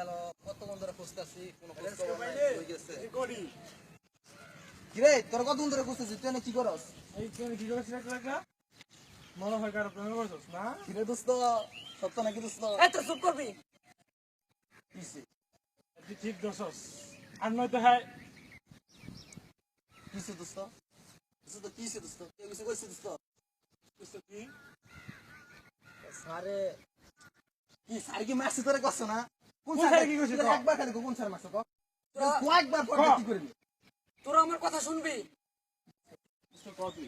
গেল কতক্ষণ ধরে খুঁজতেছি কোনো খোঁজ খবর নাই হয়ে গেছে কিরে তোর কতক্ষণ ধরে খুঁজতেছিস তুই এনে কি করস এই তুই কি করছিস একটা মনে হয় কারো প্রেমে করছিস না কিরে দোস্ত সত্য নাকি দোস্ত এই তো চুপ করবি কিসে তুই ঠিক দোষস আর নয়তো হ্যাঁ কিসে দোস্ত দোস্ত কিসে দোস্ত কেউ কিছু কইছে দোস্ত বুঝছো কি সারে কি স্যার কি মারছে তোরে কষ্ট না কোন কোন স্যার কি কইছে তোর ক? একবার খালি কোন স্যার মারছে তোরা- কয়েকবার পর কি করবি তোরা আমার কথা শুনবি বুঝছো কপি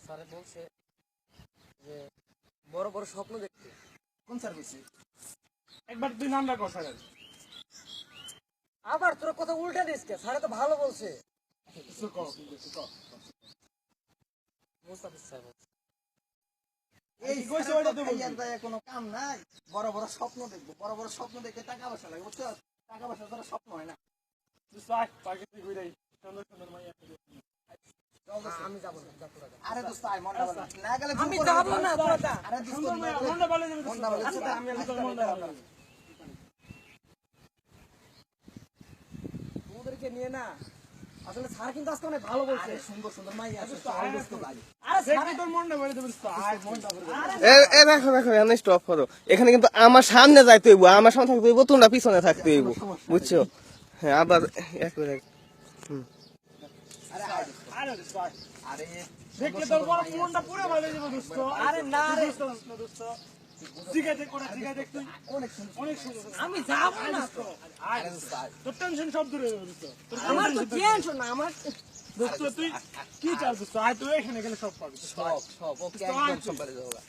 স্যারে বলছে যে বড় বড় স্বপ্ন দেখতে কোন স্যার কইছে একবার তুই নামটা কর স্যারের আবার তোর কথা উল্টা দিস কে স্যারে তো ভালো বলছে বুঝছো ক বুঝছো ক মুস্তাফিজ স্যার বলছে এই কি কইছে স্যারের ওইটা তো তুই বলবি। খাইয়ার দায়ে কোনো কাম নাই বড় বড় স্বপ্ন দেখবো বড় বড় স্বপ্ন দেখে টাকা পয়সা লাগে বুঝছো টাকা পয়সা তোর স্বপ্ন হয় না বুঝছো আয় প্রাকৃতিক হইরাই সুন্দর সুন্দর মাইয়া আমি যাবো না যা তোরা যা। আরে দোস্ত আয় মনটা ভালো না গেলে আমি যাবো না তোরা যা। আরে দোস্ত সুন্দর মাইয়া মনটা ভালো যাবে মনটা ভালো আচ্ছা আমি তোর মনটা ভালো যাবে। তোদেরকে নিয়ে না আসলে স্যার কিন্তু আজকে অনেক ভালো বলছে আরে সুন্দর সুন্দর মাইয়া আছে চল দোস্ত ভাই আরে স্যার দেখি তোর মনটা ভালো যাবে বুঝছো আয় মনটা ভালো যাবে এ দেখো দেখো এখানে স্টপ করো এখানে কিন্তু আমার সামনে যাইতে হইব আমার সামনে থাকতে হইব তোমরা পিছনে থাকতে হইব বুঝছো হ্যাঁ আবার এক করে আরে আয় দোস্ত। আরে বুঝছো আয় আরে দেখলে তোর বড় মনটা পুরো ভালো যাবে দোস্ত আরে না রে দোস্ত ঠিক আছে কোনা ঠিক আছে তুই অনেক সুন্দর অনেক সুন্দর আমি যাবো না তো আয় আরে দোস্ত আয় তোর টেনশন সব দূরে যাবে দোস্ত তোর আমার তো টেনশন না আমার দোস্ত তুই কি চাস দোস্ত আয় তুই এখানে গেলে সব পাবি সব সব ওকে একদম সব ভালো যাবে